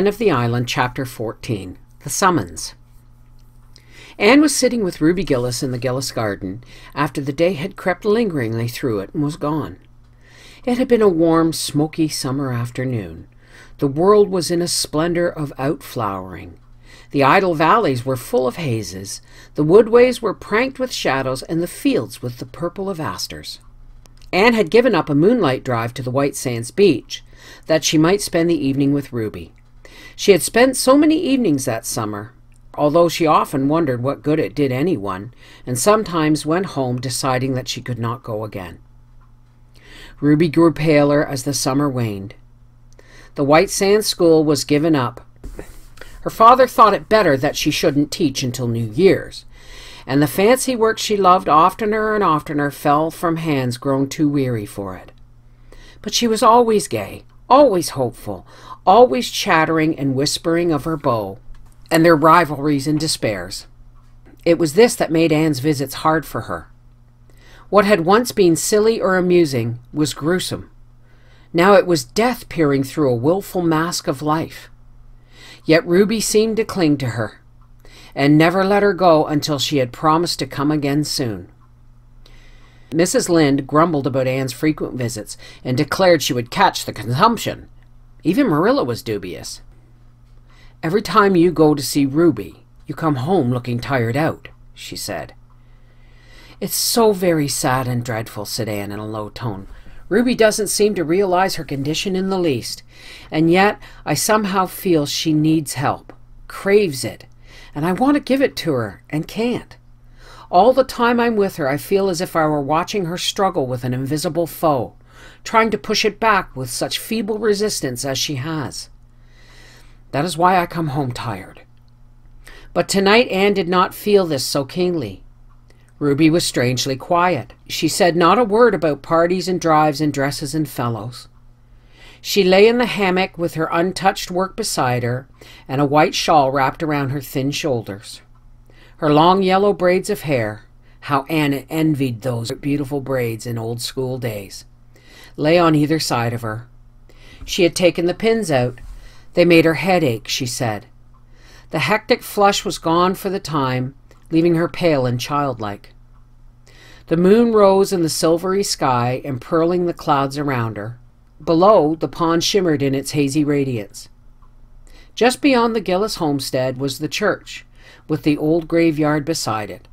Anne of the Island, Chapter 14. The Summons. Anne was sitting with Ruby Gillis in the Gillis garden after the day had crept lingeringly through it and was gone. It had been a warm, smoky summer afternoon. The world was in a splendor of outflowering. The idle valleys were full of hazes, the woodways were pranked with shadows, and the fields with the purple of asters. Anne had given up a moonlight drive to the White Sands beach, that she might spend the evening with Ruby. She had spent so many evenings that summer, although she often wondered what good it did anyone, and sometimes went home deciding that she could not go again. Ruby grew paler as the summer waned. The White Sands school was given up. Her father thought it better that she shouldn't teach until New Year's, and the fancy work she loved oftener and oftener fell from hands grown too weary for it. But she was always gay, always hopeful, always chattering and whispering of her beau, and their rivalries and despairs. It was this that made Anne's visits hard for her. What had once been silly or amusing was gruesome. Now it was death peering through a willful mask of life. Yet Ruby seemed to cling to her, and never let her go until she had promised to come again soon. Mrs. Lynde grumbled about Anne's frequent visits and declared she would catch the consumption. Even Marilla was dubious. "Every time you go to see Ruby, you come home looking tired out," she said. "It's so very sad and dreadful," said Anne in a low tone. "Ruby doesn't seem to realize her condition in the least, and yet I somehow feel she needs help, craves it, and I want to give it to her and can't. All the time I'm with her, I feel as if I were watching her struggle with an invisible foe, trying to push it back with such feeble resistance as she has. That is why I come home tired." But tonight Anne did not feel this so keenly. Ruby was strangely quiet. She said not a word about parties and drives and dresses and fellows. She lay in the hammock with her untouched work beside her and a white shawl wrapped around her thin shoulders. Her long yellow braids of hair, how Anne envied those beautiful braids in old school days, lay on either side of her. She had taken the pins out. They made her head ache, she said. The hectic flush was gone for the time, leaving her pale and childlike. The moon rose in the silvery sky, empearling the clouds around her. Below, the pond shimmered in its hazy radiance. Just beyond the Gillis homestead was the church, with the old graveyard beside it.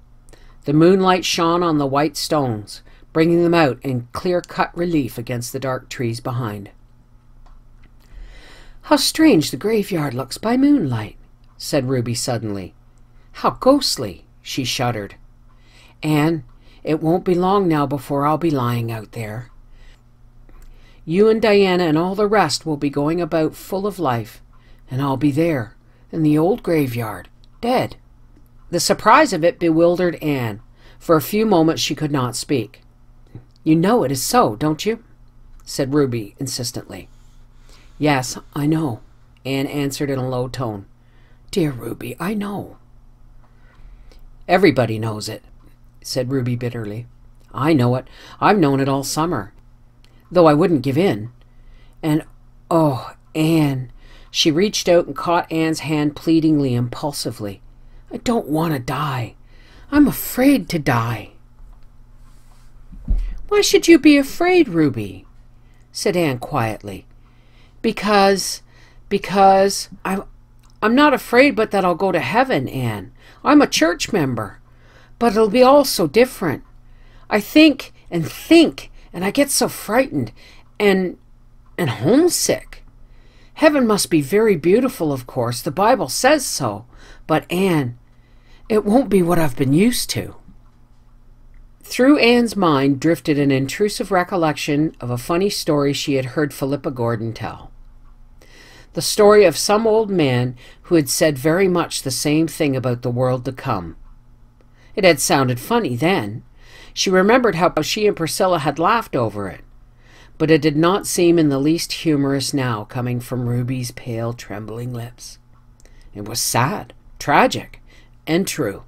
The moonlight shone on the white stones, bringing them out in clear-cut relief against the dark trees behind. "How strange the graveyard looks by moonlight," said Ruby suddenly. "How ghostly," she shuddered. "Anne, it won't be long now before I'll be lying out there. You and Diana and all the rest will be going about full of life, and I'll be there, in the old graveyard, dead." The surprise of it bewildered Anne. For a few moments she could not speak. "You know it is so, don't you?" said Ruby insistently. "Yes, I know," Anne answered in a low tone. "Dear Ruby, I know." "Everybody knows it," said Ruby bitterly. "I know it. I've known it all summer, though I wouldn't give in. And, oh, Anne," she reached out and caught Anne's hand pleadingly, impulsively. "I don't want to die. I'm afraid to die." "Why should you be afraid, Ruby?" said Anne quietly. Because I'm not afraid but that I'll go to heaven, Anne. I'm a church member. But it'll be all so different. I think, and I get so frightened and homesick. Heaven must be very beautiful, of course. The Bible says so. But, Anne, it won't be what I've been used to." Through Anne's mind drifted an intrusive recollection of a funny story she had heard Philippa Gordon tell. The story of some old man who had said very much the same thing about the world to come. It had sounded funny then. She remembered how she and Priscilla had laughed over it. But it did not seem in the least humorous now, coming from Ruby's pale, trembling lips. It was sad, tragic, and true.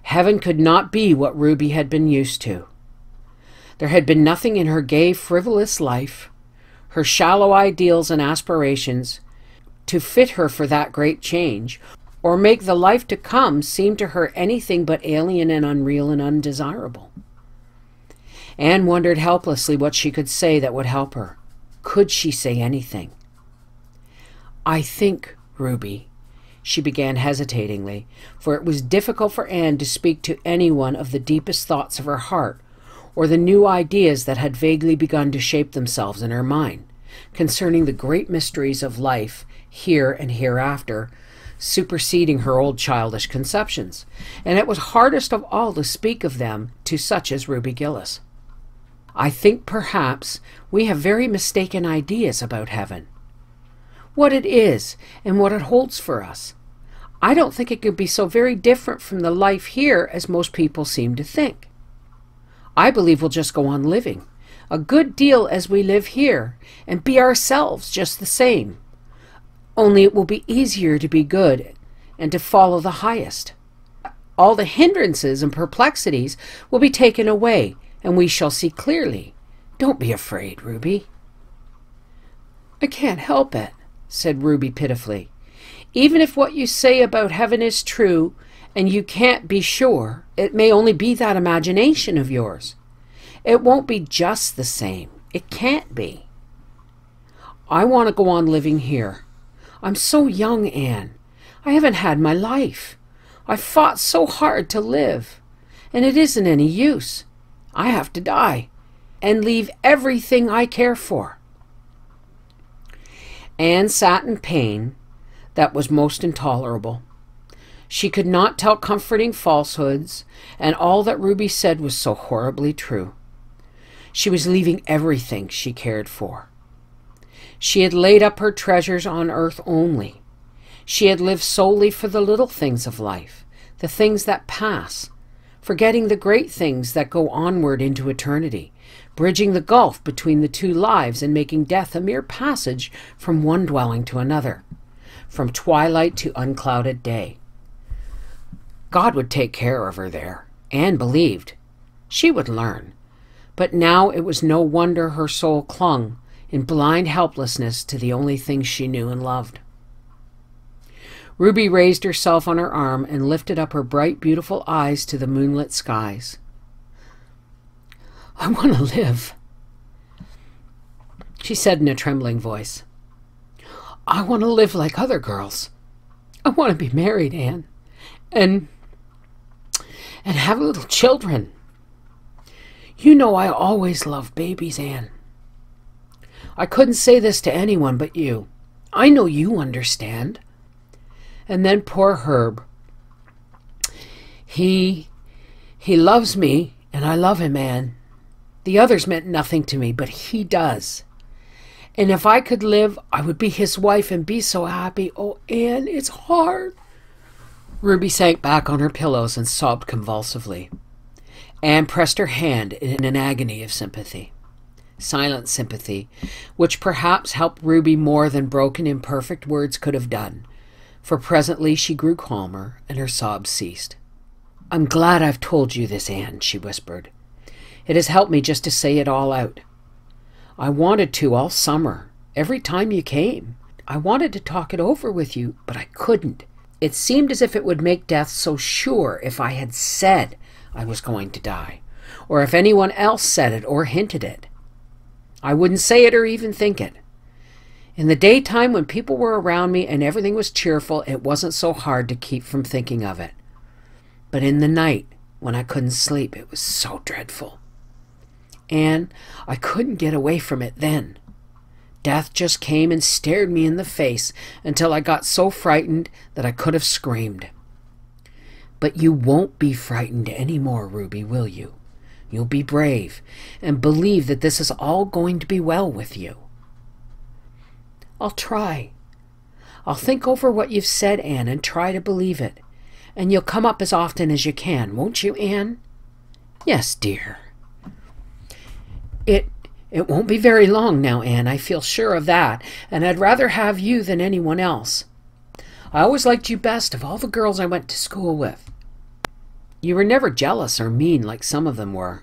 Heaven could not be what Ruby had been used to. There had been nothing in her gay, frivolous life, her shallow ideals and aspirations, to fit her for that great change, or make the life to come seem to her anything but alien and unreal and undesirable. Anne wondered helplessly what she could say that would help her. Could she say anything? "I think, Ruby," she began hesitatingly, for it was difficult for Anne to speak to anyone of the deepest thoughts of her heart, or the new ideas that had vaguely begun to shape themselves in her mind, concerning the great mysteries of life, here and hereafter, superseding her old childish conceptions, and it was hardest of all to speak of them to such as Ruby Gillis. "I think perhaps we have very mistaken ideas about heaven, what it is and what it holds for us. I don't think it could be so very different from the life here as most people seem to think. I believe we'll just go on living a good deal as we live here and be ourselves just the same. Only it will be easier to be good and to follow the highest. All the hindrances and perplexities will be taken away, and we shall see clearly. Don't be afraid, Ruby." "I can't help it," said Ruby pitifully. "Even if what you say about heaven is true, and you can't be sure, it may only be that imagination of yours. It won't be just the same. It can't be. I want to go on living here. I'm so young, Anne. I haven't had my life. I've fought so hard to live, and it isn't any use. I have to die and leave everything I care for." Anne sat in pain that was most intolerable. She could not tell comforting falsehoods, and all that Ruby said was so horribly true. She was leaving everything she cared for. She had laid up her treasures on earth only. She had lived solely for the little things of life, the things that pass, forgetting the great things that go onward into eternity, bridging the gulf between the two lives and making death a mere passage from one dwelling to another, from twilight to unclouded day. God would take care of her there. Anne believed. She would learn. But now it was no wonder her soul clung in blind helplessness to the only things she knew and loved. Ruby raised herself on her arm and lifted up her bright, beautiful eyes to the moonlit skies. "I want to live," she said in a trembling voice. "I want to live like other girls. I want to be married, Anne, and have little children. You know I always loved babies, Anne. I couldn't say this to anyone but you. I know you understand." And then poor Herb. He loves me, and I love him, Anne. The others meant nothing to me, but he does. And if I could live, I would be his wife and be so happy. Oh, Anne, it's hard." Ruby sank back on her pillows and sobbed convulsively. Anne pressed her hand in an agony of sympathy. Silent sympathy, which perhaps helped Ruby more than broken, imperfect words could have done, for presently she grew calmer and her sobs ceased. "I'm glad I've told you this, Anne," she whispered. "It has helped me just to say it all out. I wanted to all summer, every time you came. I wanted to talk it over with you, but I couldn't. It seemed as if it would make death so sure if I had said I was going to die, or if anyone else said it or hinted it. I wouldn't say it or even think it. In the daytime when people were around me and everything was cheerful, it wasn't so hard to keep from thinking of it. But in the night, when I couldn't sleep, it was so dreadful. And I couldn't get away from it then. Death just came and stared me in the face until I got so frightened that I could have screamed. But you won't be frightened any more, Ruby, will you? You'll be brave and believe that this is all going to be well with you." "I'll try. I'll think over what you've said, Anne, and try to believe it. And you'll come up as often as you can, won't you, Anne?" "Yes, dear." It won't be very long now, Anne. I feel sure of that, and I'd rather have you than anyone else. I always liked you best of all the girls I went to school with. You were never jealous or mean like some of them were.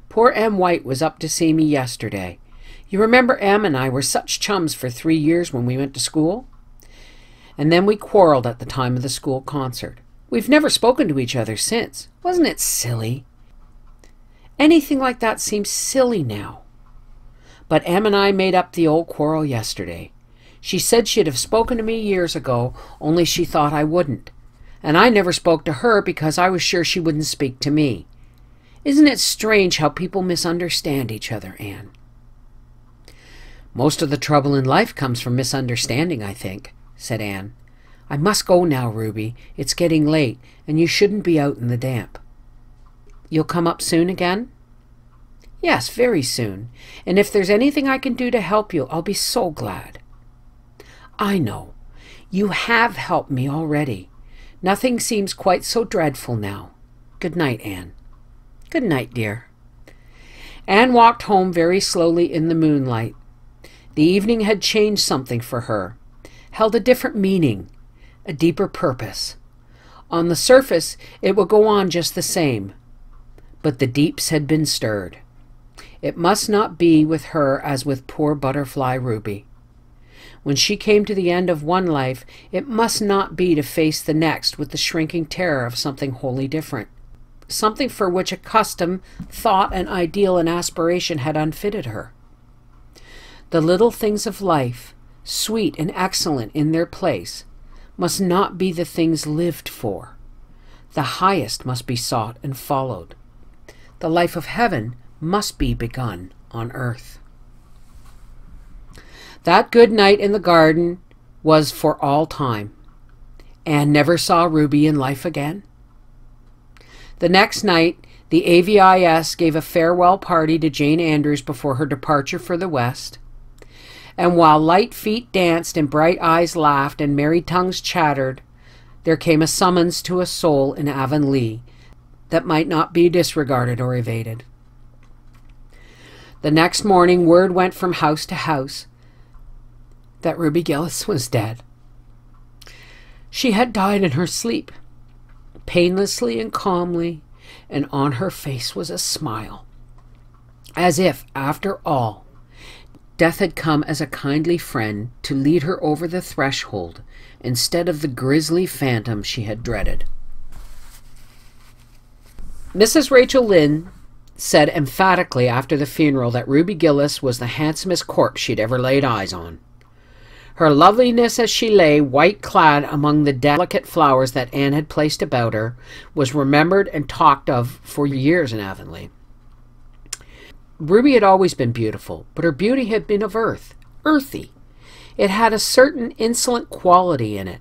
Poor Em White was up to see me yesterday. You remember Em and I were such chums for 3 years when we went to school? and then we quarreled at the time of the school concert. We've never spoken to each other since. Wasn't it silly? Anything like that seems silly now. But Em and I made up the old quarrel yesterday. She said she'd have spoken to me years ago, only she thought I wouldn't. And I never spoke to her because I was sure she wouldn't speak to me. Isn't it strange how people misunderstand each other, Anne? Most of the trouble in life comes from misunderstanding, I think, said Anne. I must go now, Ruby. It's getting late, and you shouldn't be out in the damp. You'll come up soon again? Yes, very soon. And if there's anything I can do to help you, I'll be so glad. I know. You have helped me already. Nothing seems quite so dreadful now. Good night, Anne. Good night, dear. Anne walked home very slowly in the moonlight. The evening had changed something for her, held a different meaning, a deeper purpose. On the surface, it would go on just the same, but the deeps had been stirred. It must not be with her as with poor butterfly Ruby. When she came to the end of one life, it must not be to face the next with the shrinking terror of something wholly different, something for which a custom, thought, and ideal and aspiration had unfitted her. The little things of life, sweet and excellent in their place, must not be the things lived for. The highest must be sought and followed. The life of heaven must be begun on earth. That good night in the garden was for all time. Anne never saw Ruby in life again. The next night, the AVIS gave a farewell party to Jane Andrews before her departure for the West. And while light feet danced and bright eyes laughed and merry tongues chattered, there came a summons to a soul in Avonlea that might not be disregarded or evaded. The next morning, word went from house to house that Ruby Gillis was dead. She had died in her sleep, painlessly and calmly, and on her face was a smile, as if, after all, death had come as a kindly friend to lead her over the threshold instead of the grisly phantom she had dreaded. Mrs. Rachel Lynde said emphatically after the funeral that Ruby Gillis was the handsomest corpse she'd ever laid eyes on. Her loveliness as she lay, white-clad among the delicate flowers that Anne had placed about her, was remembered and talked of for years in Avonlea. Ruby had always been beautiful, but her beauty had been of earth, earthy. It had a certain insolent quality in it,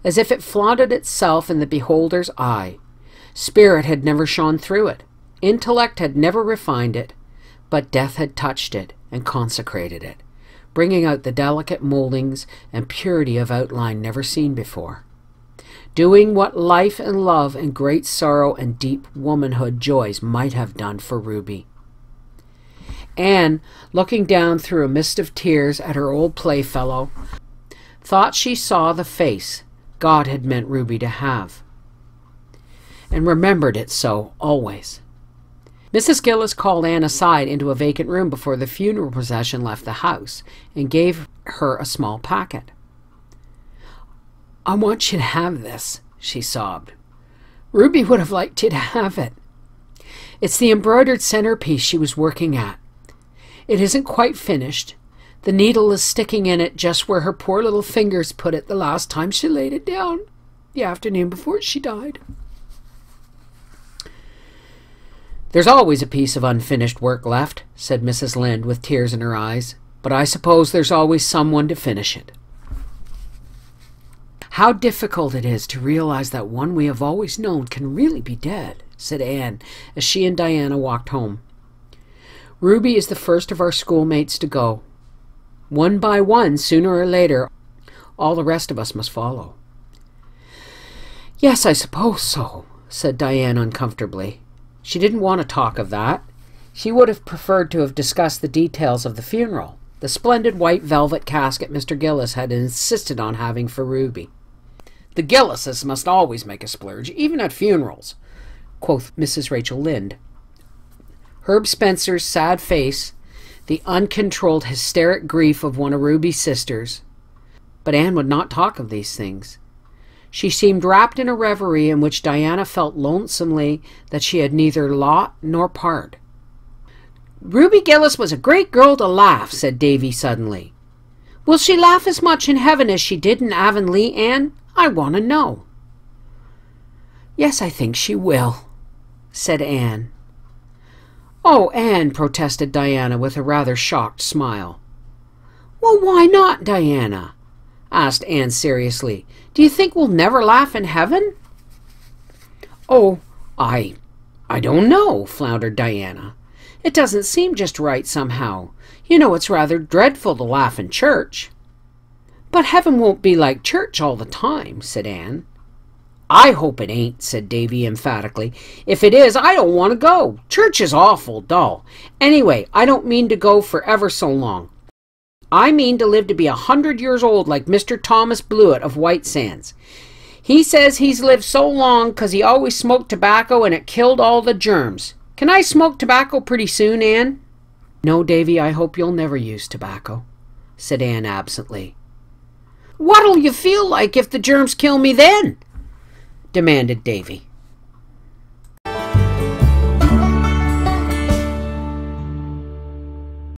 as if it flaunted itself in the beholder's eye. Spirit had never shone through it. Intellect had never refined it, but death had touched it and consecrated it, bringing out the delicate moldings and purity of outline never seen before, doing what life and love and great sorrow and deep womanhood joys might have done for Ruby. Anne, looking down through a mist of tears at her old playfellow, thought she saw the face God had meant Ruby to have, and remembered it so always. Mrs. Gillis called Anne aside into a vacant room before the funeral procession left the house and gave her a small packet. "I want you to have this," she sobbed. "Ruby would have liked you to have it. It's the embroidered centerpiece she was working at. It isn't quite finished. The needle is sticking in it just where her poor little fingers put it the last time she laid it down, the afternoon before she died." "There's always a piece of unfinished work left," said Mrs. Lynde with tears in her eyes, "but I suppose there's always someone to finish it." "How difficult it is to realize that one we have always known can really be dead," said Anne as she and Diana walked home. "Ruby is the first of our schoolmates to go. One by one, sooner or later, all the rest of us must follow." "Yes, I suppose so," said Diana uncomfortably. She didn't want to talk of that. She would have preferred to have discussed the details of the funeral, the splendid white velvet casket Mr. Gillis had insisted on having for Ruby. "The Gillises must always make a splurge, even at funerals," quoth Mrs. Rachel Lynde. Herb Spencer's sad face, the uncontrolled hysteric grief of one of Ruby's sisters, but Anne would not talk of these things. She seemed wrapped in a reverie in which Diana felt lonesomely that she had neither lot nor part. "Ruby Gillis was a great girl to laugh," said Davy suddenly. "Will she laugh as much in heaven as she did in Avonlea, Anne? I want to know." "Yes, I think she will," said Anne. "Oh, Anne," protested Diana with a rather shocked smile. "Well, why not, Diana?" asked Anne seriously. "Do you think we'll never laugh in heaven?" "Oh, I don't know," floundered Diana. "It doesn't seem just right somehow. You know, it's rather dreadful to laugh in church." "But heaven won't be like church all the time," said Anne. "I hope it ain't," said Davy emphatically. "If it is, I don't want to go. Church is awful dull. Anyway, I don't mean to go for ever so long. I mean to live to be 100 years old like Mr. Thomas Blewett of White Sands. He says he's lived so long 'cause he always smoked tobacco and it killed all the germs. Can I smoke tobacco pretty soon, Anne?" "No, Davy, I hope you'll never use tobacco," said Anne absently. "What'll you feel like if the germs kill me then?" demanded Davy.